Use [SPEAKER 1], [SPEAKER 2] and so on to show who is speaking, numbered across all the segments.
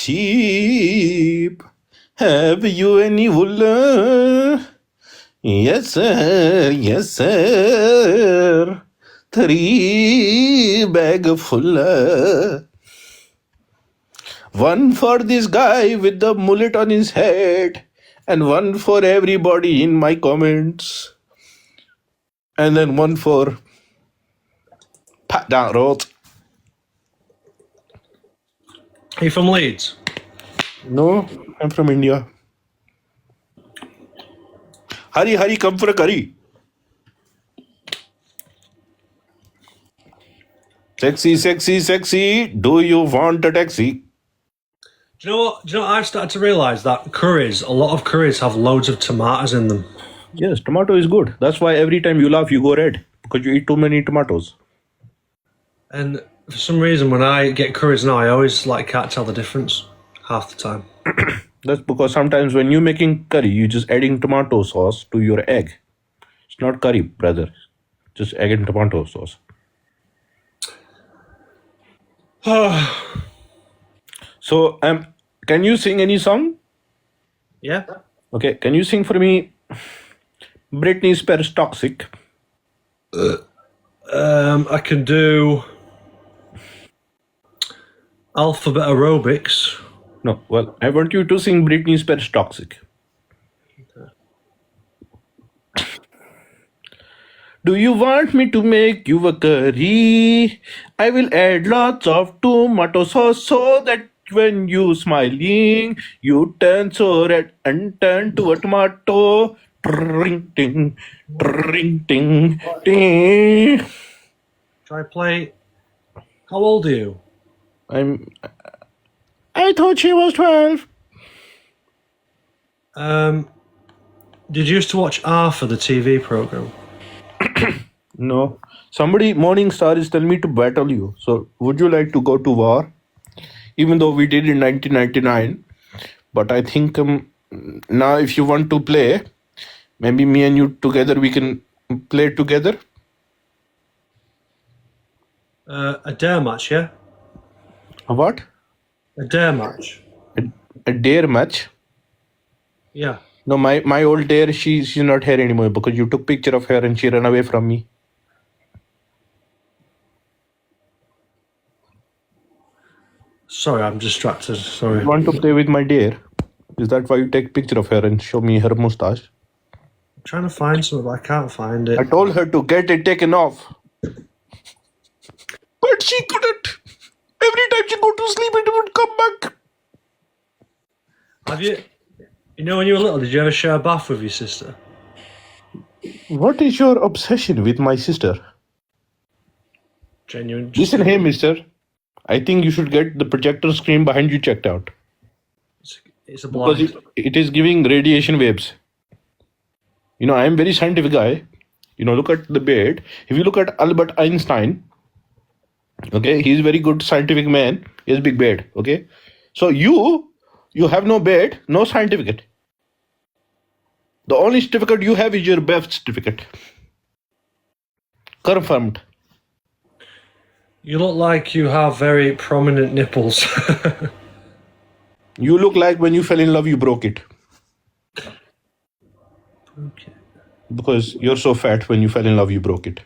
[SPEAKER 1] sheep. Have you any wool? Yes, sir. Yes, sir. 3 bag full. One for this guy with the mullet on his head, and one for everybody in my comments, and then one for Pat Roth.
[SPEAKER 2] Are you from Leeds?
[SPEAKER 1] No, I'm from India. Hurry, come for a curry. Sexy. Do you want a taxi?
[SPEAKER 2] Do you know what I've started to realise? That a lot of curries have loads of tomatoes in them.
[SPEAKER 1] Yes, tomato is good. That's why every time you laugh, you go red, because you eat too many tomatoes.
[SPEAKER 2] And for some reason, when I get curries now, I always can't tell the difference half the time.
[SPEAKER 1] That's because sometimes when you're making curry, you're just adding tomato sauce to your egg. It's not curry, brother. Just egg and tomato sauce. So, can you sing any song?
[SPEAKER 2] Yeah?
[SPEAKER 1] Okay, can you sing for me Britney Spears Toxic?
[SPEAKER 2] I can do alphabet aerobics.
[SPEAKER 1] No, well, I want you to sing Britney Spears Toxic. Do you want me to make you a curry? I will add lots of tomato sauce so that when you smiling, you turn so red and turn to a tomato. Ring ting, ting.
[SPEAKER 2] Shall I play? How old are you?
[SPEAKER 1] I thought she was 12.
[SPEAKER 2] Did you used to watch Arthur, the TV program?
[SPEAKER 1] No. Somebody, Morningstar, is telling me to battle you. So, would you like to go to war? Even though we did in 1999. But I think now if you want to play, maybe me and you together, we can play together.
[SPEAKER 2] A dare match, yeah?
[SPEAKER 1] A what?
[SPEAKER 2] A dare match.
[SPEAKER 1] A dare match?
[SPEAKER 2] Yeah.
[SPEAKER 1] No, my old dare, she's not here anymore because you took picture of her and she ran away from me.
[SPEAKER 2] Sorry, I'm distracted. Sorry.
[SPEAKER 1] You want to play with my dare? Is that why you take picture of her and show me her mustache?
[SPEAKER 2] I'm trying to find something, but I can't find it.
[SPEAKER 1] I told her to get it taken off. But she couldn't. Every time she go to sleep, it would come back.
[SPEAKER 2] Have you... You know when you were little, did you ever share a bath with your sister?
[SPEAKER 1] What is your obsession with my sister?
[SPEAKER 2] Genuine.
[SPEAKER 1] Listen, hey, mister. I think you should get the projector screen behind you checked out.
[SPEAKER 2] It's a blind.
[SPEAKER 1] Because it is giving radiation waves. You know, I am very scientific guy. You know, look at the bed. If you look at Albert Einstein, okay, he's a very good scientific man. He has a big bed, okay? So you have no bed, no certificate. The only certificate you have is your birth certificate. Confirmed.
[SPEAKER 2] You look like you have very prominent nipples.
[SPEAKER 1] You look like when you fell in love, you broke it.
[SPEAKER 2] Okay.
[SPEAKER 1] Because you're so fat, when you fell in love, you broke it.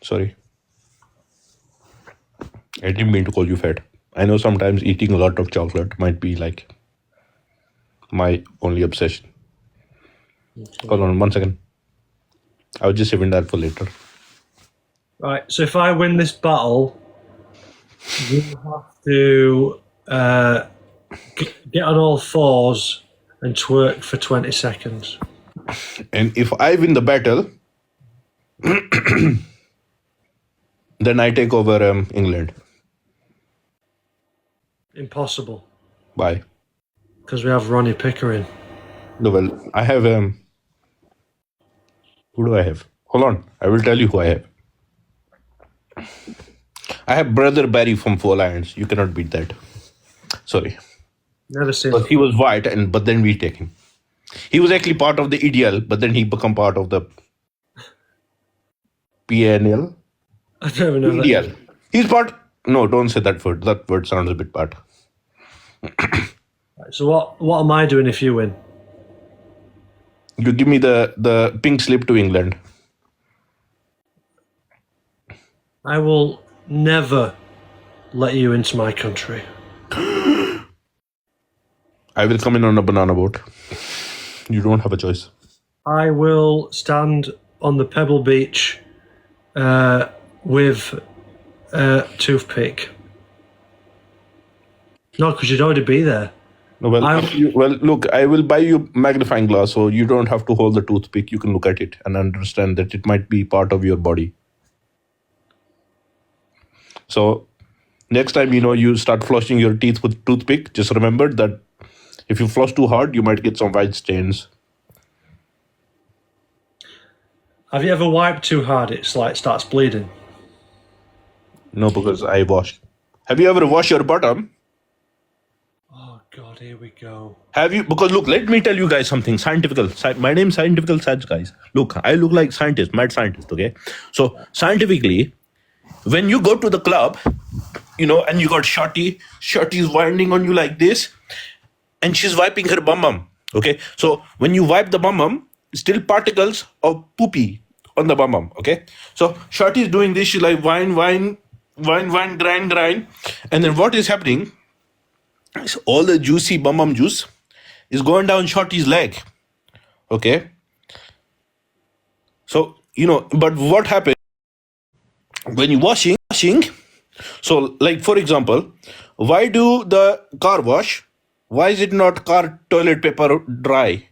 [SPEAKER 1] Sorry. I didn't mean to call you fat. I know sometimes eating a lot of chocolate might be like my only obsession. Okay. Hold on 1 second. I'll just save that for later.
[SPEAKER 2] Right, so if I win this battle, you have to get on all fours and twerk for 20 seconds.
[SPEAKER 1] And if I win the battle, then I take over England.
[SPEAKER 2] Impossible.
[SPEAKER 1] Why?
[SPEAKER 2] Because we have Ronnie Pickering.
[SPEAKER 1] No, well, I have... who do I have? Hold on, I will tell you who I have. I have Brother Barry from Four Lions. You cannot beat that. Sorry.
[SPEAKER 2] Never seen
[SPEAKER 1] But he was white, but then we take him. He was actually part of the EDL, but then he become part of the PNL.
[SPEAKER 2] I don't even know
[SPEAKER 1] EDL.
[SPEAKER 2] that.
[SPEAKER 1] He's part... No, don't say that word. That word sounds a bit bad.
[SPEAKER 2] Right, so what am I doing if you win?
[SPEAKER 1] You give me the pink slip to England.
[SPEAKER 2] I will never let you into my country.
[SPEAKER 1] I will come in on a banana boat. You don't have a choice.
[SPEAKER 2] I will stand on the pebble beach with a toothpick. No, because you'd already be there.
[SPEAKER 1] No, well, look, I will buy you magnifying glass, so you don't have to hold the toothpick. You can look at it and understand that it might be part of your body. So next time, you start flossing your teeth with toothpick, just remember that if you floss too hard, you might get some white stains.
[SPEAKER 2] Have you ever wiped too hard? It's like starts bleeding.
[SPEAKER 1] No, because I wash. Have you ever washed your bottom?
[SPEAKER 2] Oh God, here we go.
[SPEAKER 1] Have you? Because look, let me tell you guys something scientifical. My name is Scientifical Science, guys. Look, I look like scientist, mad scientist. Okay, so scientifically, when you go to the club, and you got Shorty's winding on you like this, and she's wiping her bum. Okay, so when you wipe the bum, still particles of poopy on the bum. Okay, so Shorty is doing this. She's like wine, grind, and then what is happening? So all the juicy bum juice is going down Shorty's leg. Okay. So, but what happens when you're washing? So, like, for example, why do the car wash? Why is it not car toilet paper dry?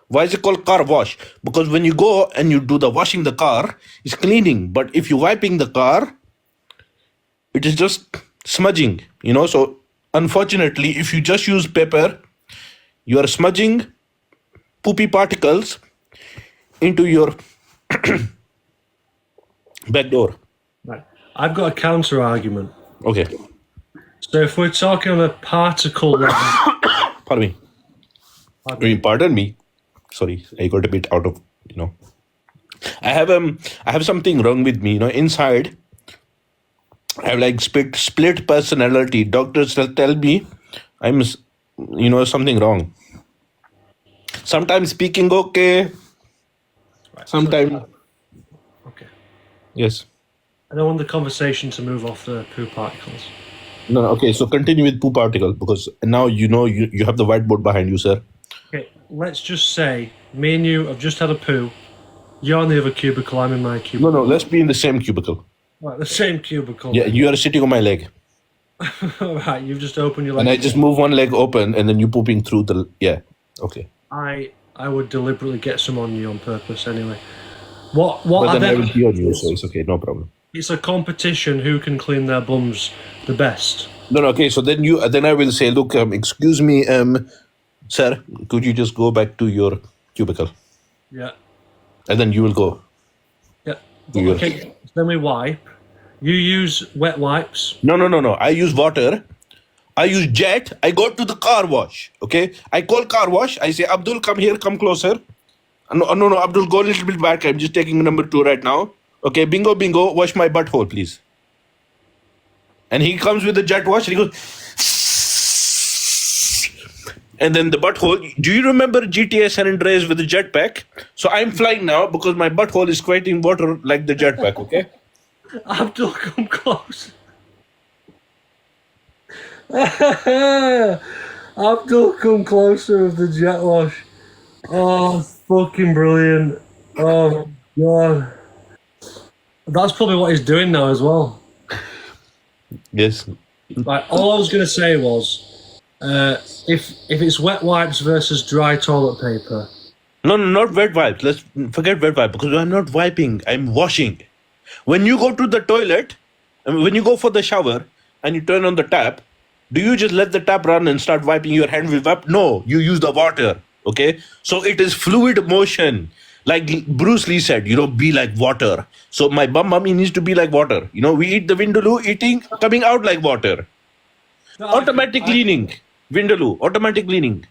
[SPEAKER 1] Why is it called car wash? Because when you go and you do the washing the car, it's cleaning. But if you're wiping the car, it is just smudging, So, unfortunately, if you just use paper, you are smudging poopy particles into your back door.
[SPEAKER 2] Right. I've got a counter argument.
[SPEAKER 1] Okay.
[SPEAKER 2] So if we're talking on a particle level,
[SPEAKER 1] Pardon me. Sorry, I got a bit out of, I have something wrong with me, inside. I have like split personality. Doctors tell me I'm, something wrong. Sometimes speaking okay. Sometimes.
[SPEAKER 2] Okay.
[SPEAKER 1] Yes.
[SPEAKER 2] I don't want the conversation to move off the poo particles.
[SPEAKER 1] No, okay. So continue with poo particle because now you have the whiteboard behind you, sir.
[SPEAKER 2] Okay. Let's just say me and you have just had a poo. You're in the other cubicle. I'm in my cubicle.
[SPEAKER 1] No. Let's be in the same cubicle.
[SPEAKER 2] Right, the same cubicle.
[SPEAKER 1] Yeah, you are sitting on my leg.
[SPEAKER 2] Right, you've just opened your leg.
[SPEAKER 1] And I just move one leg open and then you pooping through the... Yeah, okay.
[SPEAKER 2] I would deliberately get some on you on purpose anyway. What
[SPEAKER 1] But then I will pee on you, so it's okay, no problem.
[SPEAKER 2] It's a competition who can clean their bums the best.
[SPEAKER 1] No, okay, so then I will say, look, excuse me, sir, could you just go back to your cubicle?
[SPEAKER 2] Yeah.
[SPEAKER 1] And then you will go.
[SPEAKER 2] Yeah. Okay, then we wipe. You use wet wipes.
[SPEAKER 1] No. I use water. I use jet. I go to the car wash. Okay. I call car wash. I say, Abdul, come here, come closer. No, Abdul, go a little bit back. I'm just taking number 2 right now. Okay, bingo, wash my butthole, please. And he comes with the jet wash and he goes, and then the butthole. Do you remember GTA San Andreas with the jetpack? So I'm flying now because my butthole is squirting water like the jetpack, okay?
[SPEAKER 2] Abdul, come close. Abdul, come closer with the jet wash. Oh, fucking brilliant. Oh, God. That's probably what he's doing now as well.
[SPEAKER 1] Yes.
[SPEAKER 2] Right, all I was going to say was, if it's wet wipes versus dry toilet paper.
[SPEAKER 1] No, not wet wipes. Let's forget wet wipe because I'm not wiping. I'm washing. When you go to the toilet, when you go for the shower and you turn on the tap, do you just let the tap run and start wiping your hand with wipe? No, you use the water. Okay, so it is fluid motion. Like Bruce Lee said, be like water. So my bum needs to be like water. We eat the vindaloo, eating, coming out like water. No, automatic cleaning. Vindaloo, automatic cleaning.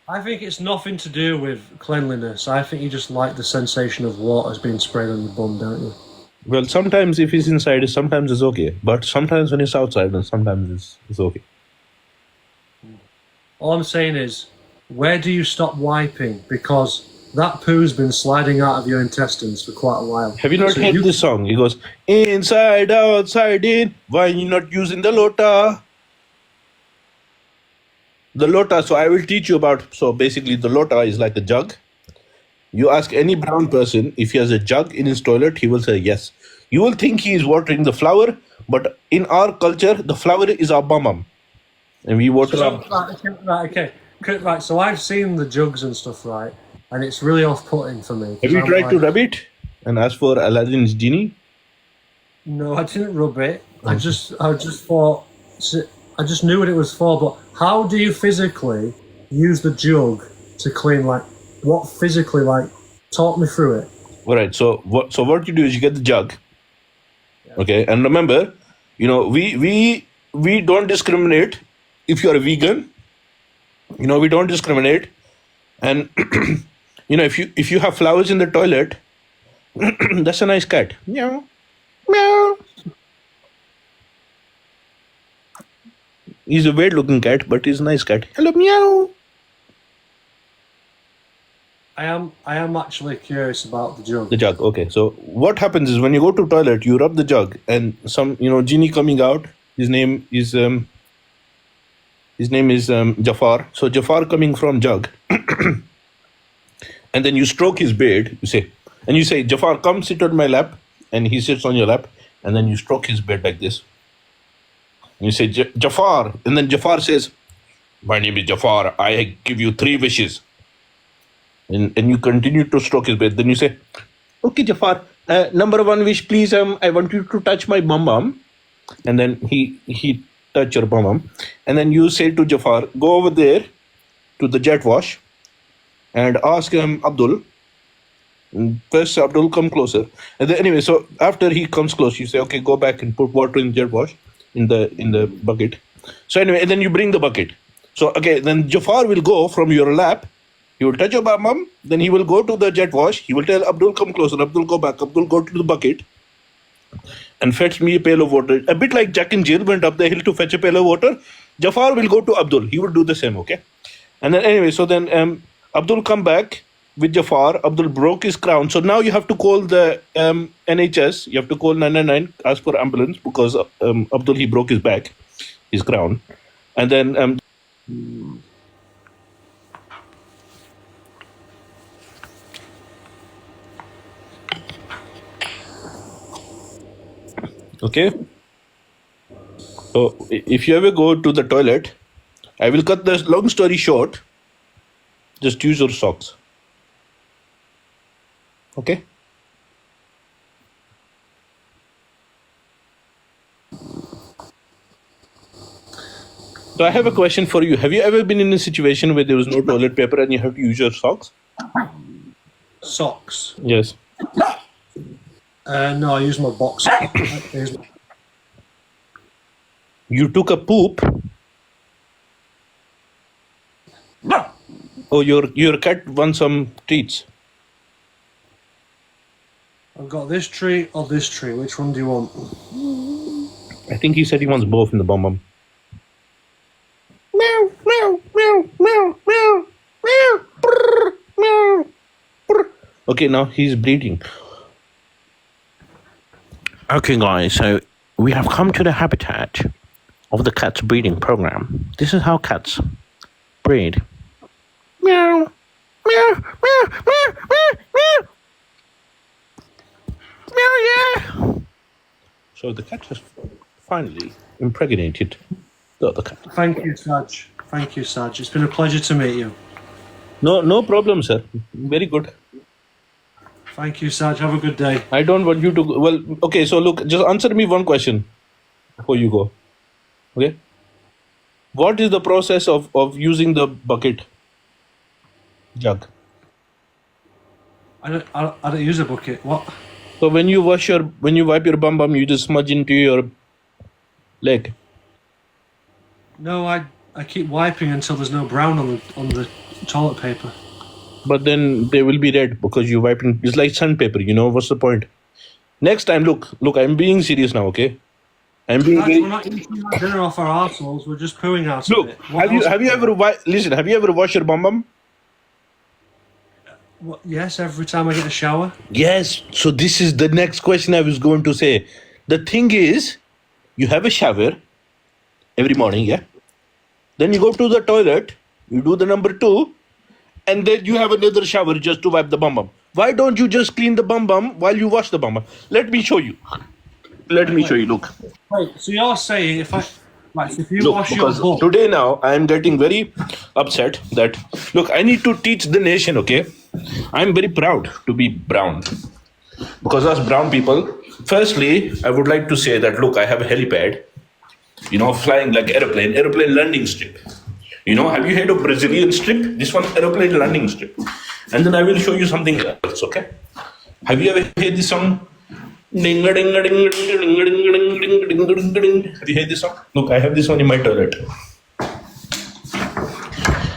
[SPEAKER 2] I think it's nothing to do with cleanliness. I think you just like the sensation of water's being sprayed on your bum, don't you?
[SPEAKER 1] Well, sometimes if he's inside, sometimes it's okay. But sometimes when he's outside, then sometimes it's okay.
[SPEAKER 2] All I'm saying is, where do you stop wiping? Because that poo's been sliding out of your intestines for quite a while.
[SPEAKER 1] Have you not
[SPEAKER 2] So
[SPEAKER 1] heard this song? He goes, inside, outside, in. Why you not using the lota? The lota. So I will teach you about. So basically, the lota is like a jug. You ask any brown person if he has a jug in his toilet, he will say yes. You will think he is watering the flower, but in our culture, the flower is our bum, and we water
[SPEAKER 2] So,
[SPEAKER 1] our.
[SPEAKER 2] right. So I've seen the jugs and stuff, right? And it's really off-putting for me. 'cause
[SPEAKER 1] Have you
[SPEAKER 2] I'm
[SPEAKER 1] tried to
[SPEAKER 2] like,
[SPEAKER 1] rub it and ask for Aladdin's genie?
[SPEAKER 2] No, I didn't rub it. I just thought, I just knew what it was for. But how do you physically use the jug to clean? Like, what physically? Like, talk me through it.
[SPEAKER 1] All right. So what you do is you get the jug. Okay, and remember, we don't discriminate. If you are a vegan, we don't discriminate, and if you have flowers in the toilet, that's a nice cat. Meow, meow. He's a weird-looking cat, but he's a nice cat. Hello, meow.
[SPEAKER 2] I am actually curious about the jug.
[SPEAKER 1] The jug. Okay, so what happens is when you go to toilet, you rub the jug, and some genie coming out. His name is Jafar. So Jafar coming from jug, and then you stroke his beard. You say, Jafar, come sit on my lap, and he sits on your lap, and then you stroke his beard like this. And you say, Jafar, and then Jafar says, my name is Jafar. I give you 3 wishes. And you continue to stroke his beard. Then you say, okay, Jafar, number 1 wish, please. I want you to touch my bum. And then he touch your bum. And then you say to Jafar, go over there to the jet wash and ask Abdul. First, Abdul, come closer. And then, anyway, so after he comes close, you say, okay, go back and put water in the jet wash in the bucket. So anyway, and then you bring the bucket. So okay, then Jafar will go from your lap. He will touch your bum. Then he will go to the jet wash. He will tell Abdul, come closer. Abdul, go back. Abdul, go to the bucket and fetch me a pail of water. A bit like Jack and Jill went up the hill to fetch a pail of water. Jafar will go to Abdul. He will do the same, okay? And then anyway, so then Abdul come back with Jafar. Abdul broke his crown. So now you have to call the NHS. You have to call 999, ask for ambulance because Abdul, he broke his back, his crown. And then... okay. So if you ever go to the toilet, I will cut the long story short. Just use your socks. Okay? So I have a question for you. Have you ever been in a situation where there was no toilet paper and you have to use your socks?
[SPEAKER 2] Socks?
[SPEAKER 1] Yes.
[SPEAKER 2] No, I use my box.
[SPEAKER 1] You took a poop. Oh, your cat wants some treats.
[SPEAKER 2] I've got this tree or this tree. Which one do you want?
[SPEAKER 1] I think he said he wants both in the bum. Meow, meow, meow, meow, meow, meow, brr, meow, brr. Okay, now he's bleeding. Okay, guys, so we have come to the habitat of the cat's breeding program. This is how cats breed. Meow, meow, meow, meow, meow, meow. Meow, yeah. So the cat has finally impregnated the other cat.
[SPEAKER 2] Thank you, Saj. Thank you, Saj. It's been a pleasure to meet you.
[SPEAKER 1] No problem, sir. Very good.
[SPEAKER 2] Thank you, Saj. Have a good day.
[SPEAKER 1] I don't want you to go. Well, okay, so look, just answer me one question before you go. Okay? What is the process of using the bucket jug?
[SPEAKER 2] I don't use a bucket. What?
[SPEAKER 1] So when you wipe your bum, you just smudge into your leg.
[SPEAKER 2] No, I keep wiping until there's no brown on the toilet paper.
[SPEAKER 1] But then they will be red because you're wiping. It's like sandpaper, what's the point? Next time, look, I'm being serious now, okay? I'm being
[SPEAKER 2] Lads,
[SPEAKER 1] very.
[SPEAKER 2] we're not eating our dinner off our arseholes. We're just pooing out of
[SPEAKER 1] Look,
[SPEAKER 2] it. What
[SPEAKER 1] have you
[SPEAKER 2] else
[SPEAKER 1] have you
[SPEAKER 2] is there?
[SPEAKER 1] ever listen? Have you ever washed your bum?
[SPEAKER 2] What, yes, every time I get a shower.
[SPEAKER 1] Yes. So this is the next question I was going to say. The thing is, you have a shower every morning, yeah? Then you go to the toilet, you do the number 2, and then you have another shower just to wipe the bum. Why don't you just clean the bum while you wash the bum? Let me show you. Let me show you. Look.
[SPEAKER 2] Wait, so you're saying if you
[SPEAKER 1] Look,
[SPEAKER 2] wash your
[SPEAKER 1] because
[SPEAKER 2] bum,
[SPEAKER 1] today now I am getting very upset that look, I need to teach the nation, okay? I'm very proud to be brown. Because us brown people, firstly, I would like to say that look, I have a helipad, flying like aeroplane landing strip. Have you heard of Brazilian strip? This one aeroplane landing strip. And then I will show you something else, okay? Have you ever heard this song? Ding a ding a ding a ding a ding a ding a ding a ding a ding a ding a ding. Have you heard this song? Look, I have this one in my toilet.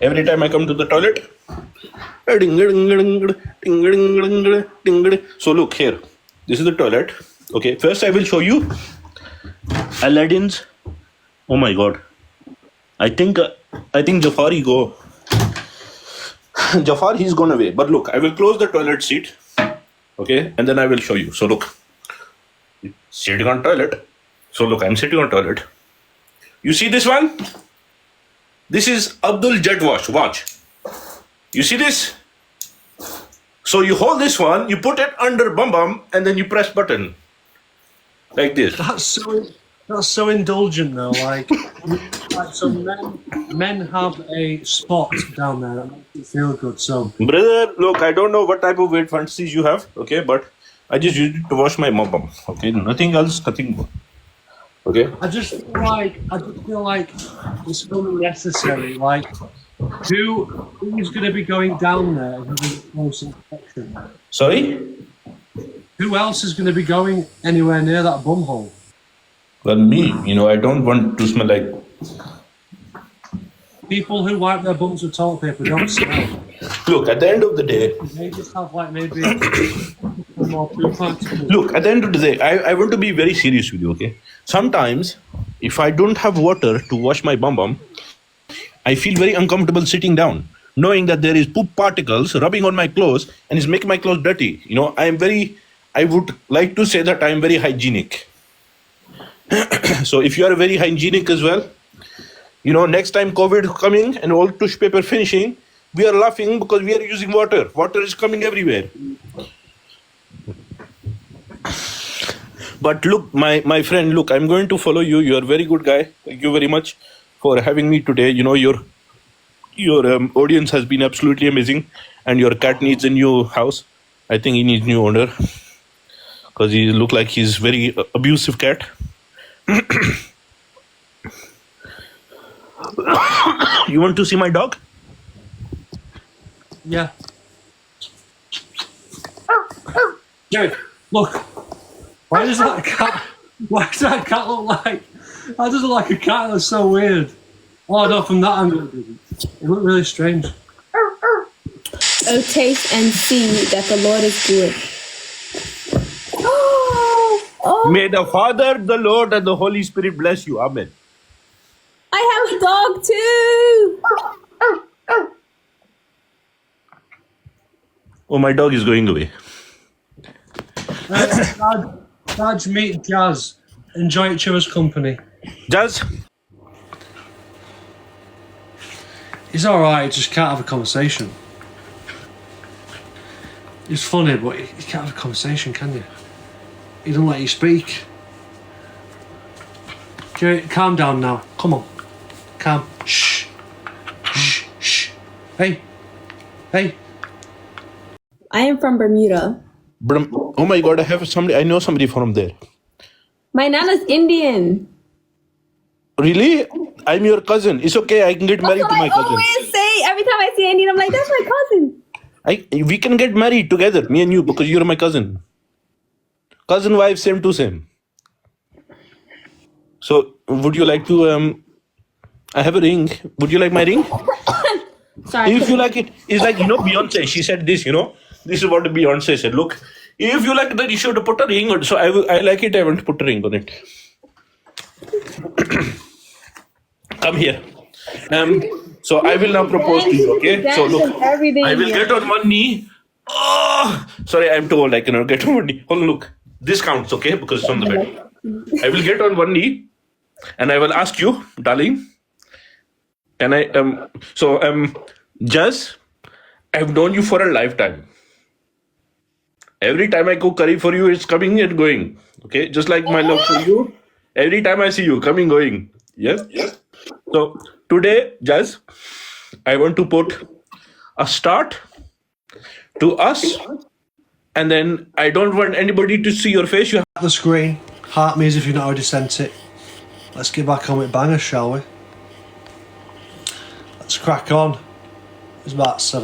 [SPEAKER 1] Every time I come to the toilet, ding a ding a ding a ding a ding a ding a ding a ding. So look here. This is the toilet. Okay, first I will show you Aladdin's. Oh my god. I think Jafari go. Jafar, he's gone away. But look, I will close the toilet seat. Okay, and then I will show you. So look, sitting on toilet. So look, I'm sitting on toilet. You see this one? This is Abdul Jet Wash. Watch. You see this? So you hold this one, you put it under bum, and then you press button. Like this.
[SPEAKER 2] that's so indulgent though. Like so men have a spot down there that makes you feel good. So
[SPEAKER 1] Brother, look, I don't know what type of weird fantasies you have, okay, but I just use it to wash my bum. Okay, nothing else, nothing more. Okay.
[SPEAKER 2] I just feel like it's unnecessary. Like who's going to be going down there and having a close inspection?
[SPEAKER 1] Sorry?
[SPEAKER 2] Who else is going to be going anywhere near that bumhole?
[SPEAKER 1] Well, me, I don't want to smell like.
[SPEAKER 2] People who wipe their bums with toilet paper don't smell.
[SPEAKER 1] Look, at the end of the day,
[SPEAKER 2] They just have maybe one more poop out.
[SPEAKER 1] look, at the end of the day, I want to be very serious with you, okay? Sometimes, if I don't have water to wash my bum, I feel very uncomfortable sitting down, knowing that there is poop particles rubbing on my clothes and is making my clothes dirty. I would like to say that I am very hygienic. So if you are very hygienic as well, next time COVID coming and all tissue paper finishing, we are laughing because we are using water. Water is coming everywhere. But look, my friend, look, I'm going to follow you. You are a very good guy. Thank you very much for having me today. Your audience has been absolutely amazing, and your cat needs a new house. I think he needs new owner because he look like he's very abusive cat. You want to see my dog?
[SPEAKER 2] Yeah. Jerry, look. Why does that cat look like? That doesn't look like a cat. That's so weird. Oh no, from that angle it didn't. It looked really strange.
[SPEAKER 3] Oh, taste and see that the Lord is good. Oh,
[SPEAKER 1] May the Father, the Lord, and the Holy Spirit bless you. Amen.
[SPEAKER 3] I have a dog too.
[SPEAKER 1] Oh, my dog is going away.
[SPEAKER 2] Dad, meet Jazz. Enjoy each other's company.
[SPEAKER 1] Jazz?
[SPEAKER 2] He's alright, just can't have a conversation. He's funny, but you can't have a conversation, can you? He doesn't let you speak. Jerry, calm down now. Come on. Calm. Shh. Shh. Shh. Hey. Hey.
[SPEAKER 3] I am from Bermuda.
[SPEAKER 1] Oh my God, I know somebody from there.
[SPEAKER 3] My nana's Indian.
[SPEAKER 1] Really? I'm your cousin. It's okay, I can get married
[SPEAKER 3] That's
[SPEAKER 1] to
[SPEAKER 3] what
[SPEAKER 1] my
[SPEAKER 3] I
[SPEAKER 1] cousin.
[SPEAKER 3] always say. Every time I see an Indian, I'm like, that's my cousin.
[SPEAKER 1] We can get married together, me and you, because you're my cousin. Cousin wife, same to same. So, would you like to, I have a ring. Would you like my ring?
[SPEAKER 3] Sorry.
[SPEAKER 1] If you like it, it's like, Beyonce, she said this, this is what Beyonce said. Look, If you like that, you should put a ring on. So I like it. I want to put a ring on it. Come here. So I will now propose to you. Okay. So look, I will get on one knee. Oh, sorry, I'm too old. I cannot get on one knee. Hold on, look. This counts, okay? Because it's on the bed. I will get on one knee, and I will ask you, darling. Can I? Jazz, I've known you for a lifetime. Every time I cook curry for you, it's coming and going. Okay, just like my love for you. Every time I see you, coming, going. Yes. So today, Jazz, I want to put a start to us, and then I don't want anybody to see your face. You
[SPEAKER 2] The screen. Heart me as if you've not already sent it. Let's get back on with bangers, shall we? Let's crack on. It's about 7.